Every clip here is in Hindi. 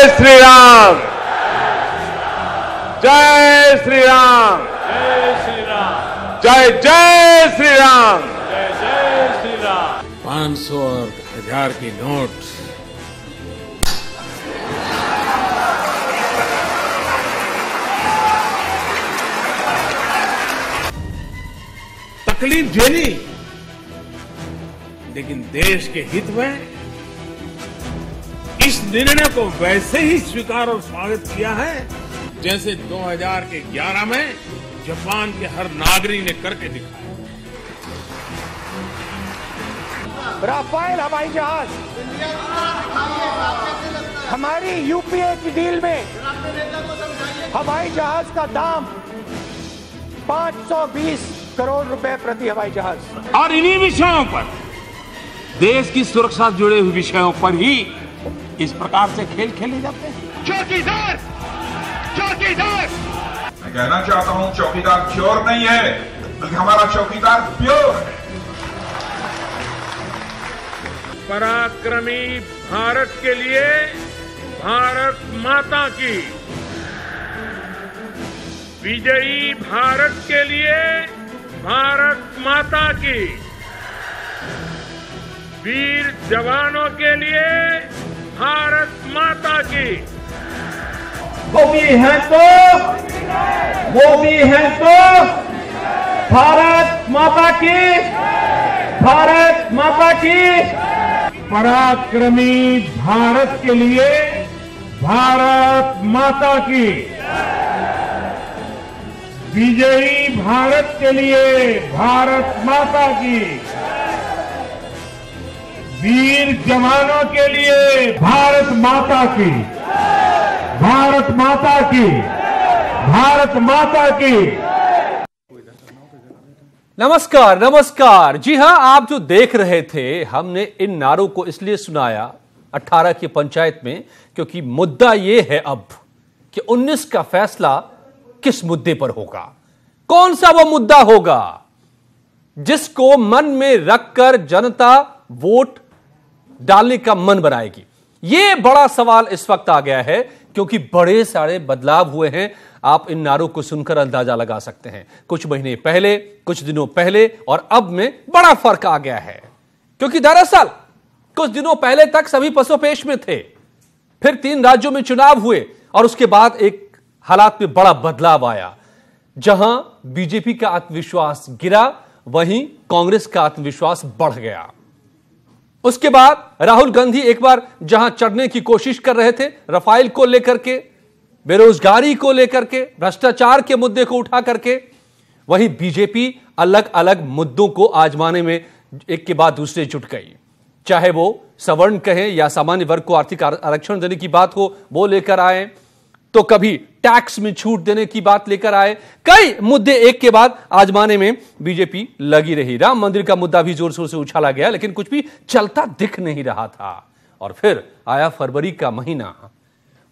जय श्री राम, जय श्री राम, जय श्री राम, जय जय श्री राम, जय श्री राम। 500 और 1000 की नोट तकलीफ झेली, लेकिन देश के हित में इस निर्णय को वैसे ही स्वीकार और स्वागत किया है जैसे 2011 में जापान के हर नागरिक ने करके दिखाया। राफेल हवाई जहाज हमारी यूपीए की डील में हवाई जहाज का दाम 520 करोड़ रुपए प्रति हवाई जहाज। और इन्हीं विषयों पर, देश की सुरक्षा से जुड़े हुए विषयों पर ही इस प्रकार से खेल खेले जाते हैं। चौकीदार, चौकीदार। मैं कहना चाहता हूं चौकीदार चोर नहीं है, बल्कि हमारा चौकीदार प्योर है। पराक्रमी भारत के लिए भारत माता की, विजयी भारत के लिए भारत माता की, वीर जवानों के लिए भारत माता की। मोदी है तो भारत माता की, भारत माता की। पराक्रमी भारत के लिए भारत माता की, विजयी भारत के लिए भारत माता की, वीर जवानों के लिए भारत माता की, भारत माता की, भारत माता की। नमस्कार नमस्कार। जी हां, आप जो देख रहे थे, हमने इन नारों को इसलिए सुनाया 18 की पंचायत में, क्योंकि मुद्दा यह है अब कि 19 का फैसला किस मुद्दे पर होगा। कौन सा वो मुद्दा होगा जिसको मन में रखकर जनता वोट डालने का मन बनाएगी। यह बड़ा सवाल इस वक्त आ गया है, क्योंकि बड़े सारे बदलाव हुए हैं। आप इन नारों को सुनकर अंदाजा लगा सकते हैं। कुछ महीने पहले, कुछ दिनों पहले और अब में बड़ा फर्क आ गया है, क्योंकि दरअसल कुछ दिनों पहले तक सभी पसोपेश में थे, फिर 3 राज्यों में चुनाव हुए और उसके बाद एक हालात में बड़ा बदलाव आया। जहां बीजेपी का आत्मविश्वास गिरा, वहीं कांग्रेस का आत्मविश्वास बढ़ गया। उसके बाद राहुल गांधी एक बार जहां चढ़ने की कोशिश कर रहे थे, राफेल को लेकर के, बेरोजगारी को लेकर के, भ्रष्टाचार के मुद्दे को उठा करके, वहीं बीजेपी अलग अलग मुद्दों को आजमाने में एक के बाद दूसरे जुट गई। चाहे वो सवर्ण कहें या सामान्य वर्ग को आर्थिक आरक्षण देने की बात हो, वो लेकर आए, तो कभी टैक्स में छूट देने की बात लेकर आए। कई मुद्दे एक के बाद आजमाने में बीजेपी लगी रही। राम मंदिर का मुद्दा भी जोर शोर से उछाला गया, लेकिन कुछ भी चलता दिख नहीं रहा था। और फिर आया फरवरी का महीना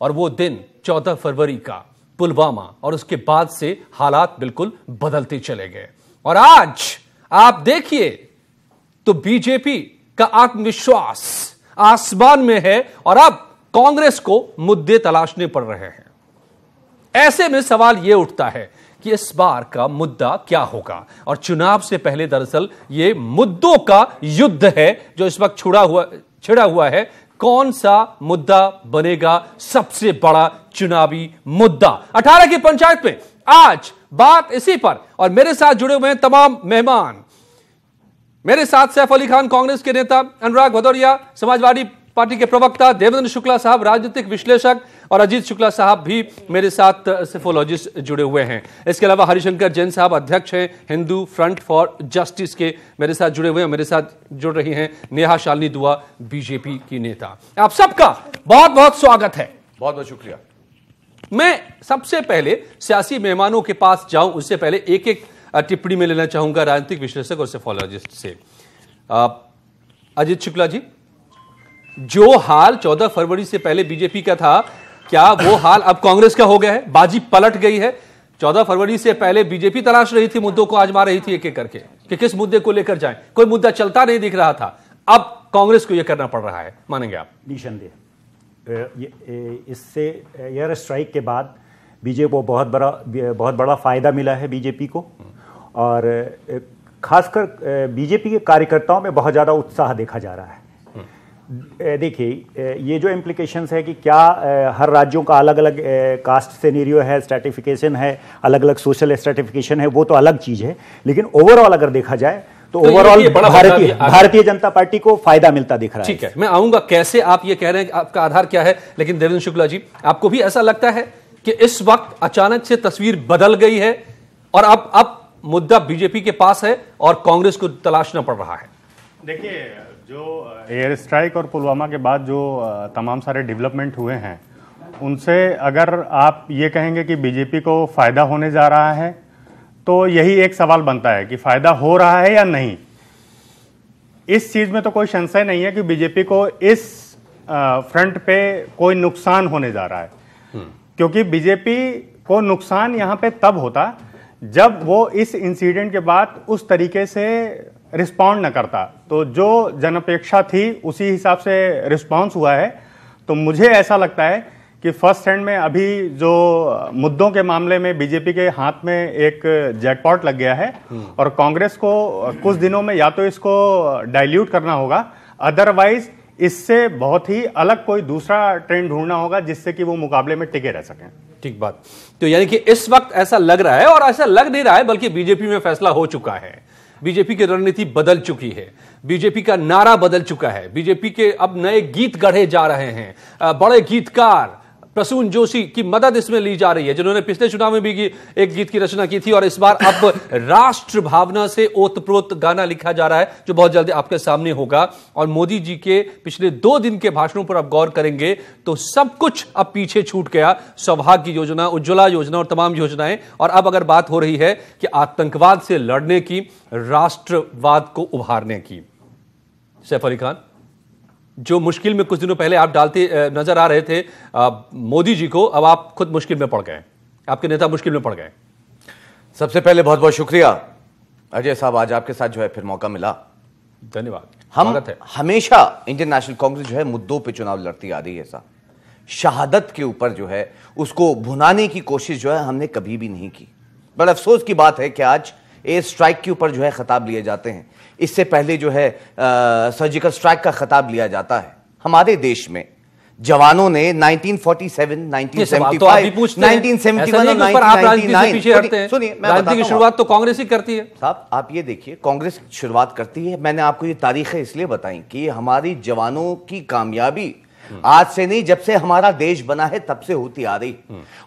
और वो दिन 14 फरवरी का, पुलवामा, और उसके बाद से हालात बिल्कुल बदलते चले गए। और आज आप देखिए तो बीजेपी का आत्मविश्वास आसमान में है और अब कांग्रेस को मुद्दे तलाशने पड़ रहे हैं। ऐसे में सवाल यह उठता है कि इस बार का मुद्दा क्या होगा। और चुनाव से पहले दरअसल यह मुद्दों का युद्ध है जो इस वक्त छिड़ा हुआ है। कौन सा मुद्दा बनेगा सबसे बड़ा चुनावी मुद्दा? 18 की पंचायत में आज बात इसी पर, और मेरे साथ जुड़े हुए हैं तमाम मेहमान। मेरे साथ सैफ अली खान, कांग्रेस के नेता, अनुराग भदौरिया, समाजवादी पार्टी के प्रवक्ता, देवेंद्र शुक्ला साहब, राजनीतिक विश्लेषक, और अजीत शुक्ला साहब भी मेरे साथ सेफोलॉजिस्ट जुड़े हुए हैं। इसके अलावा हरिशंकर जैन साहब अध्यक्ष हैं हिंदू फ्रंट फॉर जस्टिस के, मेरे साथ जुड़े हुए हैं। मेरे साथ जुड़ रही हैं नेहा शालिनी दुआ, बीजेपी की नेता। आप सबका बहुत बहुत स्वागत है। बहुत बहुत शुक्रिया। मैं सबसे पहले सियासी मेहमानों के पास जाऊं, उससे पहले एक एक टिप्पणी में लेना चाहूंगा राजनीतिक विश्लेषक और सेफोलॉजिस्ट से। अजीत शुक्ला जी, जो हाल 14 फरवरी से पहले बीजेपी का था, क्या वो हाल अब कांग्रेस का हो गया है? बाजी पलट गई है। 14 फरवरी से पहले बीजेपी तलाश रही थी, मुद्दों को आजमा रही थी एक एक करके कि किस मुद्दे को लेकर जाएं। कोई मुद्दा चलता नहीं दिख रहा था, अब कांग्रेस को यह करना पड़ रहा है, मानेंगे आप? निसंदेह। इससे एयर स्ट्राइक के बाद बीजेपी को बहुत बड़ा फायदा मिला है बीजेपी को, और खासकर बीजेपी के कार्यकर्ताओं में बहुत ज़्यादा उत्साह देखा जा रहा है। देखिए, ये जो इम्प्लीकेशंस है कि क्या हर राज्यों का अलग अलग कास्ट सिनेरियो है, स्ट्रैटिफिकेशन है, अलग अलग सोशल स्ट्रैटिफिकेशन है, वो तो अलग चीज़ है, लेकिन ओवरऑल अगर देखा जाए तो ओवरऑल भारतीय जनता पार्टी को फायदा मिलता दिख रहा है। ठीक है, मैं आऊंगा कैसे आप ये कह रहे हैं, आपका आधार क्या है, लेकिन देवेंद्र शुक्ला जी, आपको भी ऐसा लगता है कि इस वक्त अचानक से तस्वीर बदल गई है और अब मुद्दा बीजेपी के पास है और कांग्रेस को तलाशना पड़ रहा है? देखिए, जो एयर स्ट्राइक और पुलवामा के बाद जो तमाम सारे डेवलपमेंट हुए हैं, उनसे अगर आप ये कहेंगे कि बीजेपी को फायदा होने जा रहा है, तो यही एक सवाल बनता है कि फायदा हो रहा है या नहीं। इस चीज में तो कोई संशय नहीं है कि बीजेपी को इस फ्रंट पे कोई नुकसान होने जा रहा है, क्योंकि बीजेपी को नुकसान यहां पे तब होता जब वो इस इंसिडेंट के बाद उस तरीके से रिस्पॉन्ड न करता। तो जो जनअपेक्षा थी उसी हिसाब से रिस्पॉन्स हुआ है। तो मुझे ऐसा लगता है कि फर्स्ट हैंड में अभी जो मुद्दों के मामले में बीजेपी के हाथ में एक जैकपॉट लग गया है, और कांग्रेस को कुछ दिनों में या तो इसको डाइल्यूट करना होगा, अदरवाइज इससे बहुत ही अलग कोई दूसरा ट्रेंड ढूंढना होगा जिससे कि वो मुकाबले में टिके रह सकें। ठीक बात। तो यानी कि इस वक्त ऐसा लग रहा है, और ऐसा लग नहीं रहा है बल्कि बीजेपी में फैसला हो चुका है, बीजेपी की रणनीति बदल चुकी है, बीजेपी का नारा बदल चुका है, बीजेपी के अब नए गीत गढ़े जा रहे हैं। बड़े गीतकार प्रसून जोशी की मदद इसमें ली जा रही है, जिन्होंने पिछले चुनाव में भी एक गीत की रचना की थी, और इस बार अब राष्ट्र भावना से ओतप्रोत गाना लिखा जा रहा है, जो बहुत जल्दी आपके सामने होगा। और मोदी जी के पिछले 2 दिन के भाषणों पर आप गौर करेंगे तो सब कुछ अब पीछे छूट गया। सौभाग्य योजना, उज्ज्वला योजना और तमाम योजनाएं, और अब अगर बात हो रही है कि आतंकवाद से लड़ने की, राष्ट्रवाद को उभारने की। सैफ अली खान, जो मुश्किल में कुछ दिनों पहले आप डालते नजर आ रहे थे मोदी जी को, अब आप खुद मुश्किल में पड़ गए, आपके नेता मुश्किल में पड़ गए। सबसे पहले बहुत बहुत शुक्रिया अजय साहब, आज आपके साथ जो है फिर मौका मिला, धन्यवाद। हम हमेशा इंडियन नेशनल कांग्रेस जो है मुद्दों पे चुनाव लड़ती आ रही है साहब। शहादत के ऊपर जो है उसको भुनाने की कोशिश जो है हमने कभी भी नहीं की। बड़ा अफसोस की बात है कि आज एयर स्ट्राइक के ऊपर जो है खिताब लिए जाते हैं, इससे पहले जो है सर्जिकल स्ट्राइक का खिताब लिया जाता है। हमारे देश में जवानों ने 1947, 1975, 1971 और 1999, सुनिए मैं बताता हूं, की शुरुआत तो कांग्रेस ही करती है साहब। आप ये देखिए, कांग्रेस शुरुआत करती है। मैंने आपको ये तारीखें इसलिए बताई कि हमारी जवानों की कामयाबी आज से नहीं, जब से हमारा देश बना है तब से होती आ रही।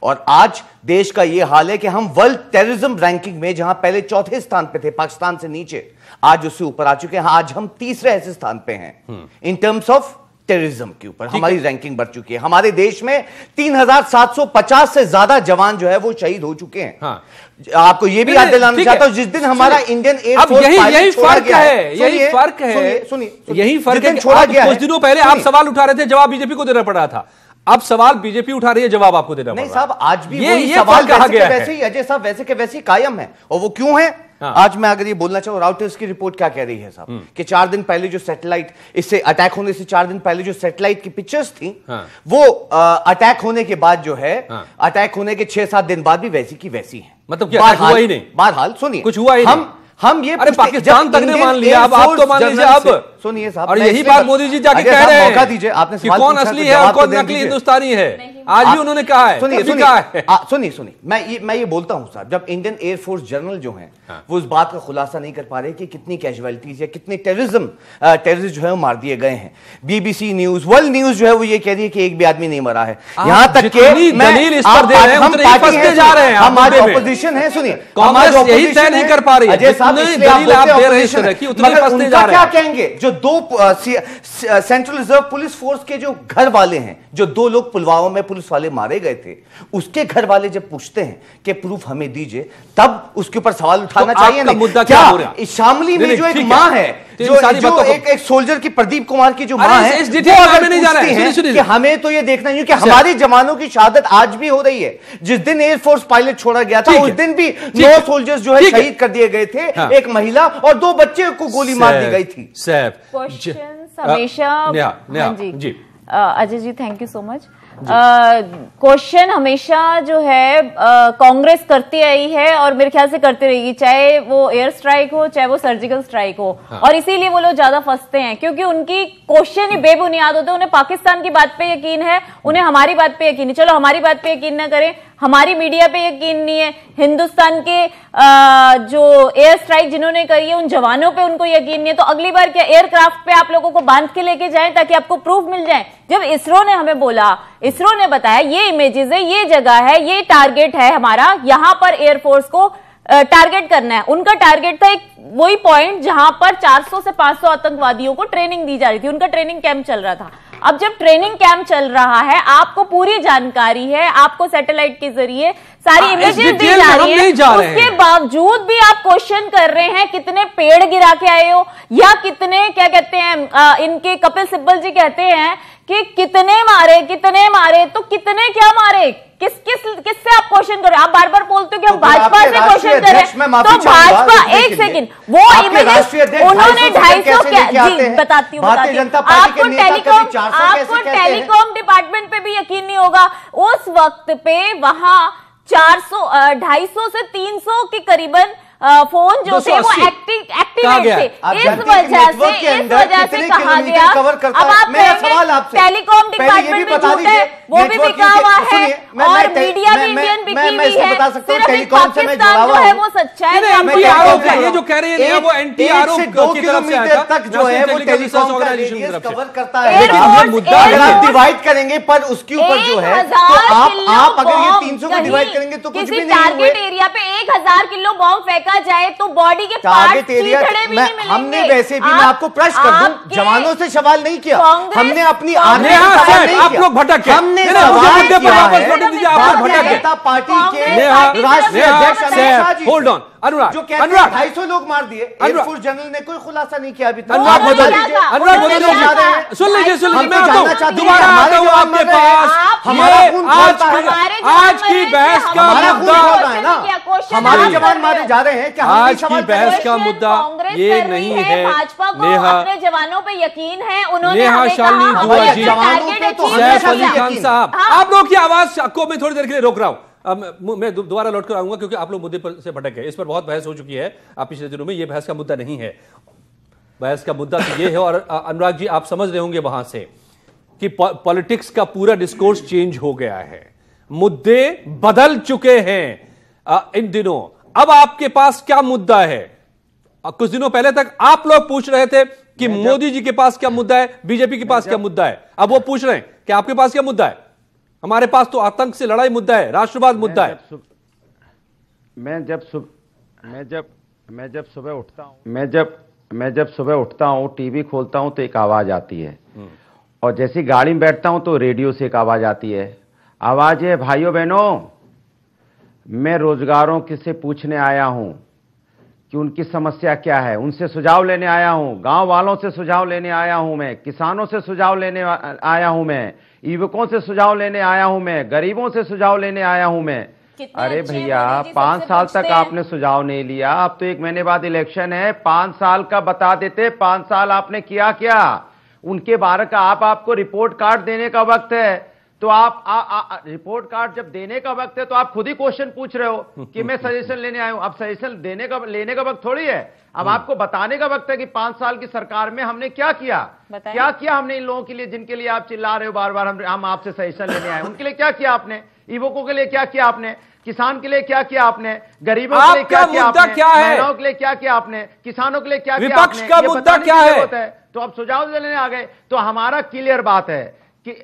और आज देश का यह हाल है कि हम वर्ल्ड टेररिज्म रैंकिंग में, जहां पहले 4थे स्थान पे थे पाकिस्तान से नीचे, आज उससे ऊपर आ चुके हैं। आज हम 3रे ऐसे स्थान पे हैं इन टर्म्स ऑफ टेररिज्म के ऊपर, हमारी रैंकिंग बढ़ चुकी है। हमारे देश में 3750 से ज्यादा जवान जो है वो शहीद हो चुके हैं। हाँ। आपको ये भी याद दिलाना चाहता हूं, जिस दिन हमारा इंडियन एयरफोर्स यही फर्क है, यही फर्क है कि छोड़ा गया। कुछ दिनों पहले आप सवाल उठा रहे थे, जवाब बीजेपी को देना पड़ रहा था। अब सवाल बीजेपी उठा रही है, जवाब आपको देना पड़ रहा है। नहीं साहब, आज भी ये सवाल वैसे ही अजय साहब वैसे के वैसे कायम है। और वो क्यों है? हाँ। आज मैं अगर ये बोलना चाहूं, राउटर्स की रिपोर्ट क्या कह रही है साहब, कि 4 दिन पहले जो सैटेलाइट, इससे अटैक होने से 4 दिन पहले जो सैटेलाइट की पिक्चर्स थी, हाँ। वो अटैक होने के बाद जो है, हाँ। अटैक होने के 6-7 दिन बाद भी वैसी की वैसी है। मतलब क्या हुआ ही नहीं? बहरहाल सुनिए, कुछ हुआ ही नहीं। हम ये पाकिस्तान तक ने मान लिया, अब आप तो मान लीजिए। अब सुनिए साहब, और यही बात मोदी जी जाके कह रहे हैं, मौका दीजिए, आपने कि कौन असली है और कौन नकली हिंदुस्तानी है, आज भी उन्होंने कहा है। सुनिए, मैं ये बोलता हूं साहब, जब इंडियन एयरफोर्स जनरल जो हैं, वो इस बात का खुलासा नहीं कर पा रहे कि कितनी कैजुअलिटीज या कितने टेररिस्ट जो है वो मार दिए गए हैं। बीबीसी न्यूज, वर्ल्ड न्यूज जो है वो ये कह रही है कि एक भी आदमी नहीं मरा है। यहां तक कि हम आज ऑपोजिशन है। सुनिए, कांग्रेस यही तय नहीं कर पा रही है, क्या कहेंगे जो 2 सेंट्रल रिजर्व पुलिस फोर्स के जो घर वाले हैं, जो 2 लोग पुलवामा में पुलिस वाले मारे गए थे, उसके घर वाले जब पूछते हैं कि प्रूफ हमें दीजिए, तब उसके ऊपर सवाल उठाना चाहिए। मुद्दा क्या हो रहा है? शामली में जो एक मां है, जो एक सोल्जर की, प्रदीप कुमार की जो मां है, कि हमें तो ये देखना है कि हमारे जवानों की शहादत आज भी हो रही है। जिस दिन एयरफोर्स पायलट छोड़ा गया था, उस दिन भी 9 सोल्जर्स जो है शहीद कर दिए गए थे, एक महिला और 2 बच्चे को गोली मार दी गई थी। सैफ हमेशा ji Ajay ji thank you so much. Question हमेशा जो है कांग्रेस करती आई है और मेरे ख्याल से करती रहेगी, चाहे वो एयर स्ट्राइक हो चाहे वो सर्जिकल स्ट्राइक हो। और इसीलिए वो लोग ज्यादा फंसते हैं क्योंकि उनकी क्वेश्चन ही बेबुनियाद होते हैं। उन्हें पाकिस्तान की बात पे यकीन है, उन्हें हमारी बात पे यकीन है। चलो हमारी बात पे यकीन ना करें, हमारी मीडिया पे यकीन नहीं है, हिंदुस्तान के जो एयर स्ट्राइक जिन्होंने करी है उन जवानों पे उनको यकीन नहीं है, तो अगली बार क्या एयरक्राफ्ट पे आप लोगों को बांध के लेके जाएं ताकि आपको प्रूफ मिल जाए। जब इसरो ने हमें बोला, इसरो ने बताया ये इमेजेस है, ये जगह है, ये टारगेट है हमारा, यहां पर एयरफोर्स को टारगेट करना है। उनका टारगेट था एक वही पॉइंट जहां पर 400 से 500 आतंकवादियों को ट्रेनिंग दी जा रही थी, उनका ट्रेनिंग कैंप चल रहा था। अब जब ट्रेनिंग कैंप चल रहा है, आपको पूरी जानकारी है, आपको सैटेलाइट के जरिए सारी इमेजेस दी जा रही है, उसके बावजूद भी आप क्वेश्चन कर रहे हैं कितने पेड़ गिरा के आए हो, या कितने क्या कहते हैं इनके कपिल सिब्बल जी कहते हैं कि कितने मारे, तो कितने क्या मारे, किससे आप क्वेश्चन कर रहे हो? आप बार बार बोलते हो कि हम भाजपा से क्वेश्चन कर रहे हैं, तो भाजपा एक सेकंड वो इमेजेस उन्होंने 250 बताती हूँ आपको टेलीकॉम डिपार्टमेंट पे भी यकीन नहीं होगा। उस वक्त पे वहां 250 से 300 के करीबन फोन जो थे वो एक्टिवेट थे। इस वजह से कहा गया। अब आप टेलीकॉम डिपार्टमेंट भी झूठ है, वो भी बिका हुआ है और मीडिया भी इंडियन बिकी हुई है। सिर्फ पाकिस्तान जो है वो सच्चा है। ये जो कह रही है वो एंटी आरोप की तरफ से आया तक जो है वो टेलीकॉम कवर करता है। अगर आप डिवाइड करेंगे पर उसके ऊपर जो है तो आप अगर ये 300 को डिवाइड करेंगे तो कुछ भी नहीं। टारगेट एरिया पे 1000 किलो बॉम्ब फेंका जाए तो बॉडी के पार्ट एरिया हमने वैसे भी मैं आपको प्रश्न कर दूं, जवानों से सवाल नहीं किया, हमने अपनी आर्मी आप लोग भटक गए, हमने सवाल किया है जनता पार्टी के राष्ट्रीय अध्यक्ष अमित शाह जी। होल्ड ऑन अनुराग, जो कहते हैं 250 लोग मार दिए, एयरफोर्स जनरल ने कोई खुलासा नहीं किया अभी तक। अनुराग सुन लीजिए मैं दोबारा आता हूं आपके पास। आज की बहस का मुद्दा है ना, हमारे जवान मारे जा रहे हैं, आज की बहस का मुद्दा ये नहीं है। भाजपा को अपने जवानों पे यकीन है, उन्होंने नेहा शालिनी दुआ जी, सैफ अली खान साहब, आप लोग की आवाज को मैं थोड़ी देर के लिए रोक रहा हूं। मैं दोबारा लौट कर आऊंगा क्योंकि आप लोग मुद्दे पर से भटक गए। इस पर बहुत बहस हो चुकी है आप पिछले दिनों में, ये बहस का मुद्दा नहीं है। बहस का मुद्दा तो ये है, और अनुराग जी आप समझ रहे होंगे वहां से कि पॉलिटिक्स का पूरा डिस्कोर्स चेंज हो गया है, मुद्दे बदल चुके हैं इन दिनों। अब आपके पास क्या मुद्दा है? कुछ दिनों पहले तक आप लोग पूछ रहे थे कि मोदी जी के पास क्या मुद्दा है, बीजेपी के पास क्या मुद्दा है। अब वो पूछ रहे हैं कि आपके पास क्या मुद्दा है? हमारे पास तो आतंक से लड़ाई मुद्दा है, राष्ट्रवाद मुद्दा है। मैं जब सुबह उठता हूं टीवी खोलता हूं तो एक आवाज आती है, और जैसी गाड़ी में बैठता हूं तो रेडियो से एक आवाज आती है। आवाज है, भाइयों बहनों मैं रोजगारों से पूछने आया हूं कि उनकी समस्या क्या है, उनसे सुझाव लेने आया हूं, गांव वालों से सुझाव लेने आया हूं, मैं किसानों से सुझाव लेने आया हूं, मैं युवकों से सुझाव लेने आया हूं, मैं गरीबों से सुझाव लेने आया हूं मैं। अरे भैया 5 साल तक आपने सुझाव नहीं लिया, अब तो 1 महीने बाद इलेक्शन है, 5 साल का बता देते, 5 साल आपने किया क्या? उनके बारे का आपको रिपोर्ट कार्ड देने का वक्त है, तो आप रिपोर्ट कार्ड जब देने का वक्त है तो आप खुद ही क्वेश्चन पूछ रहे हो कि मैं सजेशन लेने आया हूं। अब सजेशन लेने का वक्त थोड़ी है, अब आपको बताने का वक्त है कि 5 साल की सरकार में हमने क्या किया, क्या किया हमने इन लोगों के लिए जिनके लिए आप चिल्ला रहे हो बार बार हम आपसे सजेशन लेने आए, उनके लिए क्या किया आपने, युवकों के लिए क्या किया आपने, किसान के लिए क्या किया आपने, गरीबों के लिए क्या किया आपने, महिलाओं के लिए क्या किया आपने, किसानों के लिए क्या किया आपने, विपक्ष का मुद्दा क्या है? तो अब सुझाव लेने आ गए। तो हमारा क्लियर बात है कि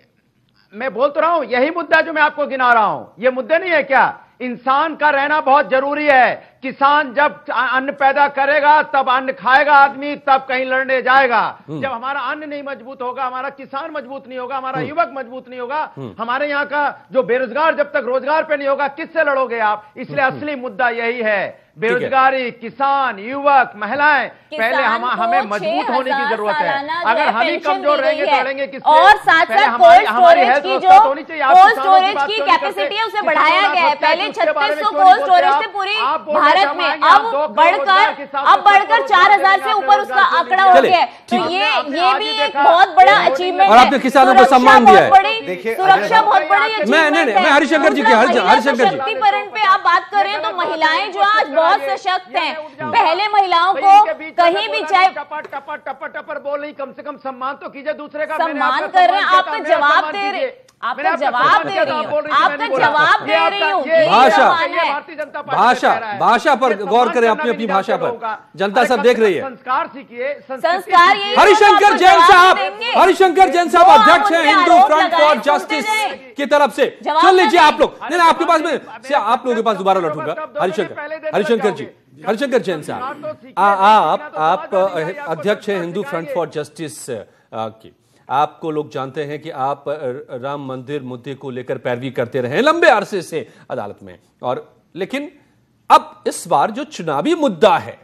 मैं बोल तो रहा हूं यही मुद्दा जो मैं आपको गिना रहा हूं, ये मुद्दे नहीं है क्या? इंसान का रहना बहुत जरूरी है। किसान जब अन्न पैदा करेगा तब अन्न खाएगा आदमी, तब कहीं लड़ने जाएगा। जब हमारा अन्न नहीं मजबूत होगा, हमारा किसान मजबूत नहीं होगा, हमारा युवक मजबूत नहीं होगा, हमारे यहाँ का जो बेरोजगार जब तक रोजगार पे नहीं होगा, किससे लड़ोगे आप? इसलिए असली मुद्दा यही है बेरोजगारी, किसान, युवक, महिलाएं, पहले हमें मजबूत होने की जरूरत है। अगर हम ही कमजोर रहेंगे तो लड़ेंगे किससे? और साथ साथ कोल्ड स्टोरेज की जो कोल्ड स्टोरेज की कैपेसिटी है उसे बढ़ाया गया है। पहले 3600 कोल्ड स्टोरेज थे पूरी भारत में, अब बढ़कर 4000 से ऊपर उसका आंकड़ा हो गया है। तो ये भी एक बहुत बड़ा अचीवमेंट है। और आपने किसानों को सम्मान दिया है, सुरक्षा बहुत बड़ी। मैं हरिशंकर जी के हरिशंकर जी शक्तिकरण पे आप बात कर रहे हैं तो महिलाएं जो आज बहुत सशक्त हैं, पहले महिलाओं को कहीं भी चाहे टपर बोल रही, कम से कम सम्मान तो कीजिए दूसरे का। सम्मान कर रहे हैं, आपका जवाब दे रहे, आपका जवाब दे रही हूँ, आपका जवाब दे रही हूँ। भाषा पर गौर करें, अपनी अपनी भाषा पर, जनता सब देख रही है। संस्कार सीखिए, संस्कार यही। हरिशंकर जैन साहब, हरिशंकर जैन साहब अध्यक्ष हैं हिंदू फ्रंट फॉर जस्टिस की तरफ से। सुन लीजिए आप लोग, नहीं आपके पास में, आप लोगों के पास दोबारा लौटूंगा। हरिशंकर जी, हरिशंकर जैन साहब, आप अध्यक्ष हैं हिंदू फ्रंट फॉर जस्टिस की। आपको लोग जानते हैं कि आप राम मंदिर मुद्दे को लेकर पैरवी करते रहे लंबे अरसे से अदालत में, और लेकिन अब इस बार जो चुनावी मुद्दा है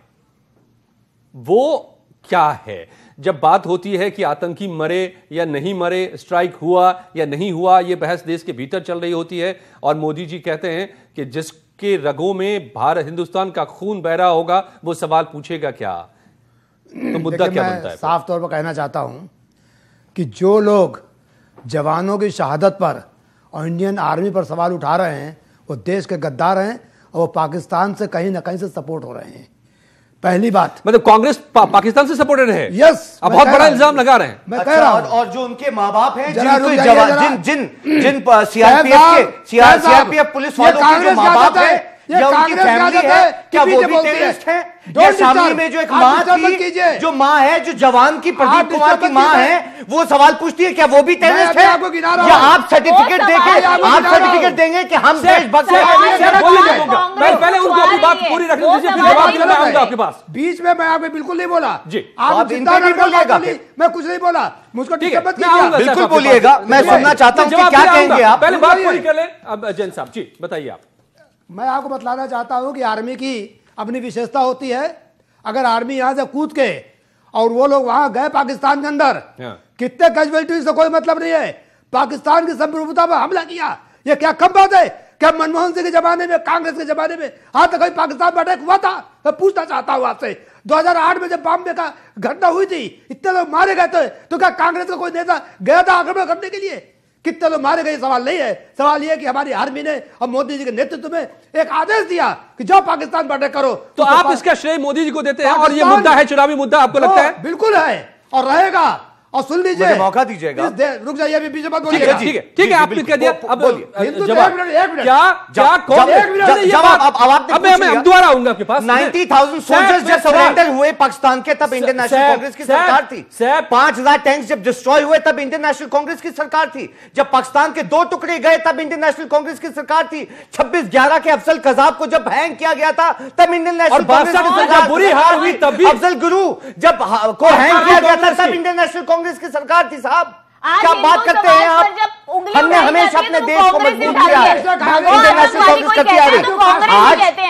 वो क्या है? जब बात होती है कि आतंकी मरे या नहीं मरे, स्ट्राइक हुआ या नहीं हुआ, यह बहस देश के भीतर चल रही होती है, और मोदी जी कहते हैं कि जिसके रगों में भारत हिंदुस्तान का खून बह रहा होगा वो सवाल पूछेगा क्या? तो मुद्दा क्या बनता है? साफ तौर पर कहना चाहता हूं कि जो लोग जवानों की शहादत पर और इंडियन आर्मी पर सवाल उठा रहे हैं वो देश के गद्दार हैं और वो पाकिस्तान से कहीं ना कहीं से सपोर्ट हो रहे हैं। पहली बात, मतलब कांग्रेस पाकिस्तान से सपोर्टेड है। यस, अब बहुत बड़ा इल्जाम लगा रहे हैं। मैं कह रहा हूं, और जो उनके माँ बाप हैं, जिन सीआरपीएफ पुलिस वालों के जो माँ बाप है या उनकी फैमिली है, क्या वो भी टेररिस्ट है? या शामली में जो एक माँ थी, जो माँ है, जो जवान की, प्रदीप कुमार की माँ है, वो सवाल पूछती है क्या वो भी टेररिस्ट है? या आप सर्टिफिकेट देंगे कि हम देशभक्त हैं? पहले उनको अपनी बात पूरी रखने दीजिए, फिर जवाब देना आऊंगा आपके पास। बीच में मैं आपको बिल्कुल नहीं बोला जी, आप बोलिएगा, मैं कुछ नहीं बोला, मुझको बिल्कुल बोलिएगा, मैं सुनना चाहता हूँ क्या कहेंगे आप। पहले बात पूरी कर ले। अब जैन साहब जी बताइए आप। मैं आपको बतलाना चाहता हूं कि आर्मी की अपनी विशेषता होती है। अगर आर्मी यहां से कूद के और वो लोग वहां गए पाकिस्तान के अंदर, कितने कैजुअलिटी से कोई मतलब नहीं है, पाकिस्तान की संप्रभुता पर हमला किया, ये क्या कम बात है? क्या मनमोहन सिंह के जमाने में, कांग्रेस के जमाने में आज तक कहीं पाकिस्तान पर अटैक हुआ था? मैं पूछना चाहता हूं आपसे। 2008 में जब बॉम्बे का घटना हुई थी, इतने लोग मारे गए थे, तो क्या कांग्रेस का कोई नेता गया था आक्रमण करने के लिए? कितने लोग मारे गए? सवाल नहीं है। सवाल यह है कि हमारी आर्मी ने और मोदी जी के नेतृत्व में एक आदेश दिया कि जाओ पाकिस्तान पर अटैक करो। तो आप इसका श्रेय मोदी जी को देते हैं, और ये मुद्दा है, चुनावी मुद्दा आपको लगता है? बिल्कुल है और रहेगा। और सुन लीजिए, मौका दीजिएगा, रुक जाइए, अभी पीछे मत बोलिए। ठीक है, आपने कह दिया। अब हम दोबारा आऊंगा आपके पास। 90,000 सोल्जर्स जब सरेंडर हुए पाकिस्तान के, तब इंडियन नेशनल कांग्रेस की सरकार थी। 5,000 टैंक्स जब डिस्ट्रॉय हुए, तब इंडियन नेशनल कांग्रेस की सरकार थी। जब पाकिस्तान के 2 टुकड़े गए, तब इंडियन नेशनल कांग्रेस की सरकार थी। 26/11 के अफजल कजाब को जब हैंग किया गया था, तब इंडियन नेशनल कांग्रेस की सरकार, बुरी हार हुई तब भी अफजल गुरु जब को हैंग किया गया था, तब इंडियन नेशनल कांग्रेस की सरकार थी। साहब क्या बात करते हैं आप? हमने हमेशा अपने देश को मजबूत किया है, इंटरनेशनल कांग्रेस करती आ रही।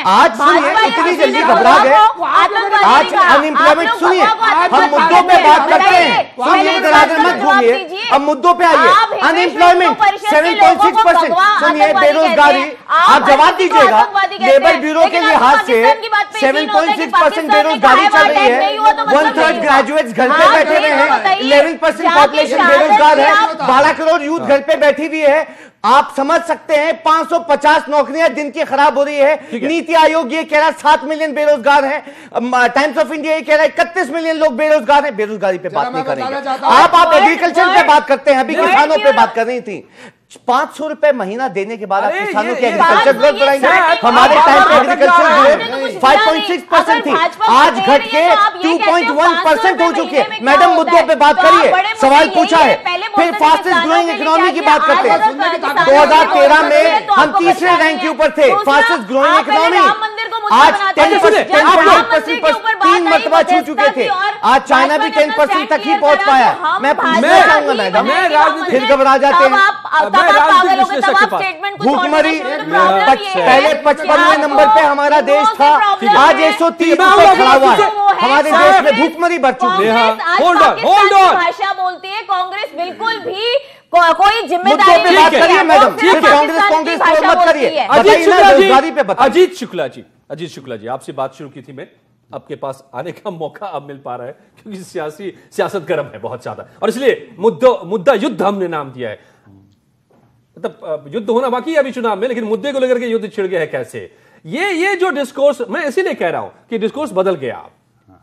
आज सुनिए, इतनी जल्दी घबरा गए। आज अनएम्प्लॉयमेंट, सुनिए, हम मुद्दों पे बात करते हैं। सुनिए, मत घूमिए, अब मुद्दों पे आइए। अनएम्प्लॉयमेंट 7.6%। सुनिए, बेरोजगारी, आप जवाब दीजिएगा। लेबर ब्यूरो के लिहाज से 7.6% बेरोजगारी चल रही है। 1/3 ग्रेजुएट्स घर पे बैठे हुए हैं। 11% पॉपुलेशन बेरोजगार है। 12 करोड़ यूथ घर पे बैठी हुई है। आप समझ सकते हैं 550 नौकरियां दिन की खराब हो रही है। नीति आयोग ये कह रहा है 7 मिलियन बेरोजगार हैं। टाइम्स ऑफ इंडिया ये कह रहा है 31 मिलियन लोग बेरोजगार हैं। बेरोजगारी पे बात नहीं करेंगे। आप एग्रीकल्चर पे बात करते हैं, अभी किसानों पे बात कर रही थी। 500 रुपए महीना देने के बाद आप किसानों की एग्रीकल्चर ग्रोथ बढ़ाएंगे? हमारे टाइम पे एग्रीकल्चर ग्रोथ 5.6% थी, आज घट के 2.1% हो चुकी है। मैडम मुद्दों पे बात करिए, सवाल पूछा है। फिर फास्टेस्ट ग्रोइंग इकोनॉमी की बात करते हैं। 2013 में हम तीसरे रैंक के ऊपर थे, फास्टेस्ट ग्रोइंग इकोनॉमी। आज 10% पर 3 मरतबा छू चुके थे, आज चाइना भी 10% तक ही पहुंच पाया। मैं पूछना चाहूंगा मैडम, फिर घबरा जाते हैं। भूखमरी पहले 55वें नंबर पे हमारा देश था, आज 130 पे खड़ा हुआ है। हमारे देश में भूखमरी बढ़ चुकी है। होल्ड ऑन, भाषा बोलती है कांग्रेस, बिल्कुल भी कोई जिम्मेदारी पे बात करिए मैडम, कांग्रेस को मत करिए। अजीत शुक्ला जी, आपसे बात शुरू की थी मैं, आपके पास आने का मौका अब मिल पा रहा है क्योंकि सियासत गर्म है बहुत ज्यादा, और इसलिए मुद्दा युद्ध हमने नाम दिया है। मतलब युद्ध होना बाकी है अभी चुनाव में, लेकिन मुद्दे को लेकर के युद्ध छिड़ गया है कैसे। ये जो डिस्कोर्स, मैं इसीलिए कह रहा हूं कि डिस्कोर्स बदल गया,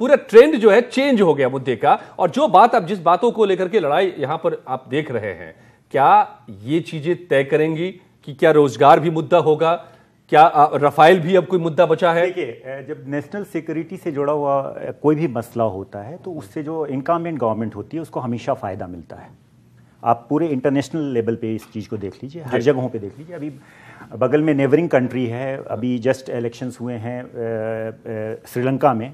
पूरा ट्रेंड जो है चेंज हो गया मुद्दे का। और जो बात आप जिस बातों को लेकर के लड़ाई यहां पर आप देख रहे हैं, क्या ये चीजें तय करेंगी कि क्या रोजगार भी मुद्दा होगा, क्या रफाइल भी अब कोई मुद्दा बचा है? देखिए, जब नेशनल सिक्योरिटी से जुड़ा हुआ कोई भी मसला होता है तो उससे जो इनकम्बेंट गवर्नमेंट होती है उसको हमेशा फायदा मिलता है। आप पूरे इंटरनेशनल लेवल पे इस चीज़ को देख लीजिए, हर जगहों पे देख लीजिए। अभी बगल में नेबरिंग कंट्री है, अभी जस्ट इलेक्शंस हुए हैं श्रीलंका में,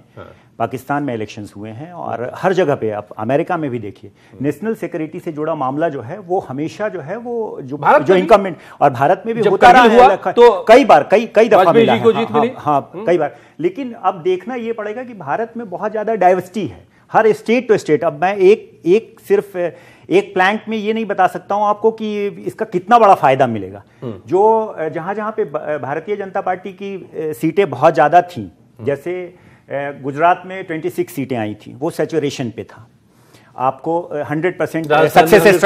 पाकिस्तान में इलेक्शंस हुए हैं, और हर जगह पे आप अमेरिका में भी देखिए नेशनल सिक्योरिटी से जुड़ा मामला जो है वो हमेशा जो है वो जो इनकम्बेंट, और भारत में भी होता रहा है तो कई बार कई दफा मिला है, हाँ कई बार। लेकिन अब देखना ये पड़ेगा कि भारत में बहुत ज्यादा डाइवर्सिटी है, हर स्टेट टू स्टेट। अब मैं एक सिर्फ एक प्लांट में ये नहीं बता सकता हूं आपको कि इसका कितना बड़ा फायदा मिलेगा। जो जहां पे भारतीय जनता पार्टी की सीटें बहुत ज्यादा थी, जैसे गुजरात में 26 सीटें आई थी, वो सैचुरेशन पे था। आपको 100% सक्सेस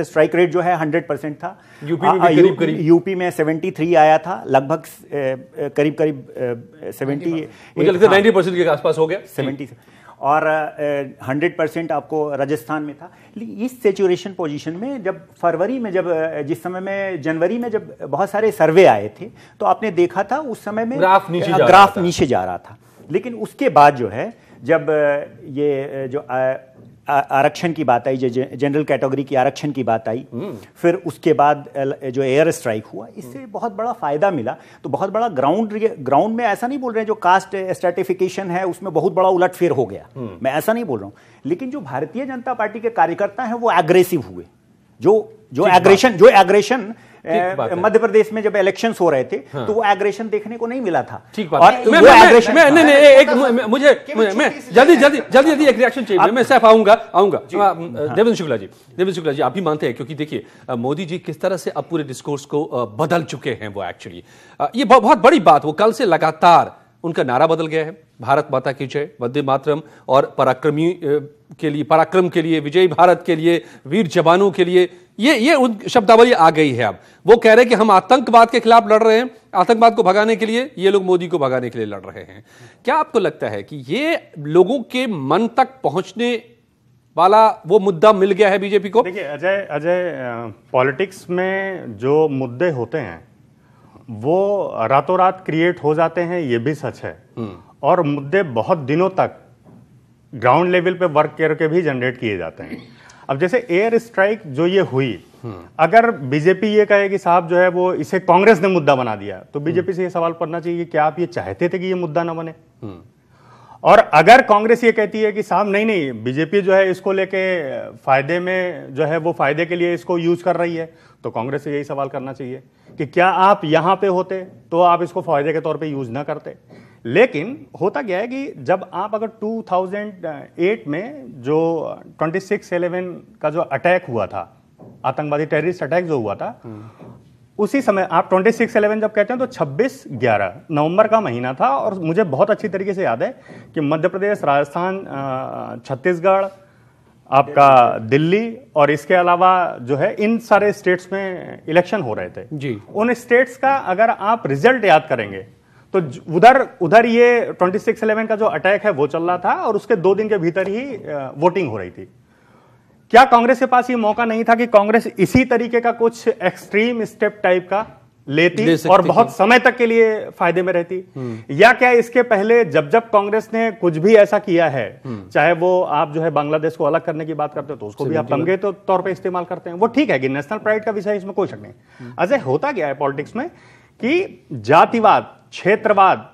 स्ट्राइक रेट जो है 100% था। यूपी में 73 आया था, लगभग करीब 70, मुझे लगता है 90% के आसपास हो गया, 70, और 100% आपको राजस्थान में था। इस सैचुरेशन पोजीशन में जब फरवरी में, जब जिस समय में जनवरी में जब बहुत सारे सर्वे आए थे तो आपने देखा था उस समय में ग्राफ नीचे जा रहा था। लेकिन उसके बाद जो है, जब ये जो आरक्षण की बात आई, जो जनरल कैटेगरी की आरक्षण की बात आई, फिर उसके बाद जो एयर स्ट्राइक हुआ, इससे बहुत बड़ा फायदा मिला। तो बहुत बड़ा ग्राउंड में ऐसा नहीं बोल रहे हैं जो कास्ट स्ट्रैटिफिकेशन है उसमें बहुत बड़ा उलटफेर हो गया, मैं ऐसा नहीं बोल रहा हूं। लेकिन जो भारतीय जनता पार्टी के कार्यकर्ता हैं वो एग्रेसिव हुए, जो एग्रेशन मध्य प्रदेश में जब इलेक्शंस हो रहे थे तो वो एग्रेशन देखने को नहीं मिला था। ठीक बात। और मुझे जल्दी एक रिएक्शन चाहिए, मैं सिर्फ आऊंगा। देवेंद्र शुक्ला जी, आप भी मानते हैं, क्योंकि देखिए मोदी जी किस तरह से अब पूरे डिस्कोर्स को बदल चुके हैं, वो एक्चुअली ये बहुत बड़ी बात, वो कल से लगातार उनका नारा बदल गया है, भारत माता की जय, वंदे मातरम, और पराक्रम के लिए, विजयी भारत के लिए, वीर जवानों के लिए, ये शब्दावली आ गई है। अब वो कह रहे हैं कि हम आतंकवाद के खिलाफ लड़ रहे हैं, आतंकवाद को भगाने के लिए, ये लोग मोदी को भगाने के लिए लड़ रहे हैं। क्या आपको लगता है कि ये लोगों के मन तक पहुंचने वाला वो मुद्दा मिल गया है बीजेपी को? देखिए अजय, पॉलिटिक्स में जो मुद्दे होते हैं वो रातों रात क्रिएट हो जाते हैं, ये भी सच है, और मुद्दे बहुत दिनों तक ग्राउंड लेवल पे वर्क करके भी जनरेट किए जाते हैं। अब जैसे एयर स्ट्राइक जो ये हुई, अगर बीजेपी ये कहे कि साहब जो है वो इसे कांग्रेस ने मुद्दा बना दिया, तो बीजेपी से ये सवाल करना चाहिए कि क्या आप ये चाहते थे कि ये मुद्दा ना बने? और अगर कांग्रेस ये कहती है कि साहब नहीं बीजेपी जो है इसको लेके फायदे में जो है वो फायदे के लिए इसको यूज कर रही है, तो कांग्रेस से यही सवाल करना चाहिए कि क्या आप यहां पे होते तो आप इसको फायदे के तौर पे यूज ना करते। लेकिन होता क्या है कि जब आप अगर 2008 में जो 26/11 का जो अटैक हुआ था, आतंकवादी टेररिस्ट अटैक जो हुआ था, उसी समय आप 26/11 जब कहते हैं तो 26/11 नवंबर का महीना था, और मुझे बहुत अच्छी तरीके से याद है कि मध्य प्रदेश, राजस्थान, छत्तीसगढ़, आपका दिल्ली, और इसके अलावा जो है इन सारे स्टेट्स में इलेक्शन हो रहे थे जी। उन स्टेट्स का अगर आप रिजल्ट याद करेंगे तो उधर ये 26/11 का जो अटैक है वो चल रहा था, और उसके 2 दिन के भीतर ही वोटिंग हो रही थी। क्या कांग्रेस के पास ये मौका नहीं था कि कांग्रेस इसी तरीके का कुछ एक्सट्रीम स्टेप टाइप का लेती और बहुत समय तक के लिए फायदे में रहती? या क्या इसके पहले जब कांग्रेस ने कुछ भी ऐसा किया है, चाहे वो आप जो है बांग्लादेश को अलग करने की बात करते हो तो उसको भी आप तमगे तो तौर पे इस्तेमाल करते हैं, वो ठीक है कि नेशनल प्राइड का विषय, इसमें कोई शक नहीं। अजय, होता क्या है पॉलिटिक्स में कि जातिवाद क्षेत्रवाद,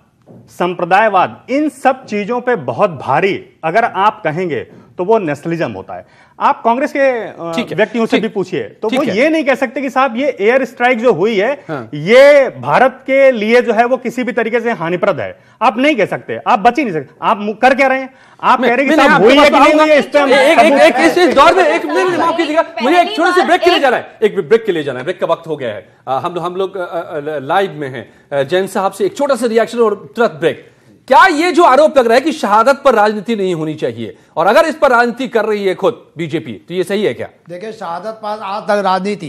संप्रदायवाद, इन सब चीजों पे बहुत भारी अगर आप कहेंगे तो वो नेशनलिज्म होता है। आप कांग्रेस के व्यक्तियों से भी पूछिए तो वो ये नहीं कह सकते कि साहब ये एयर स्ट्राइक जो हुई है ये भारत के लिए जो है वो किसी भी तरीके से हानिप्रद है। आप नहीं कह सकते, आप बच ही नहीं सकते। आप कर क्या रहे हैं? आप कह रहे हैं कि साहब हुई है कि नहीं हुई है, इस पे इस दौर में एक मिनट माफ कीजिएगा, मुझे एक छोटे से ब्रेक के लिए जाना है, एक ब्रेक के लिए जाना है, ब्रेक का वक्त हो गया है। हम लोग लाइव में हैं। जैन साहब से एक छोटा सा रिएक्शन और तुरंत ब्रेक। क्या ये जो आरोप लग रहा है कि शहादत पर राजनीति नहीं होनी चाहिए, और अगर इस पर राजनीति कर रही है खुद बीजेपी, तो ये सही है क्या? देखिए, शहादत पर आज तक राजनीति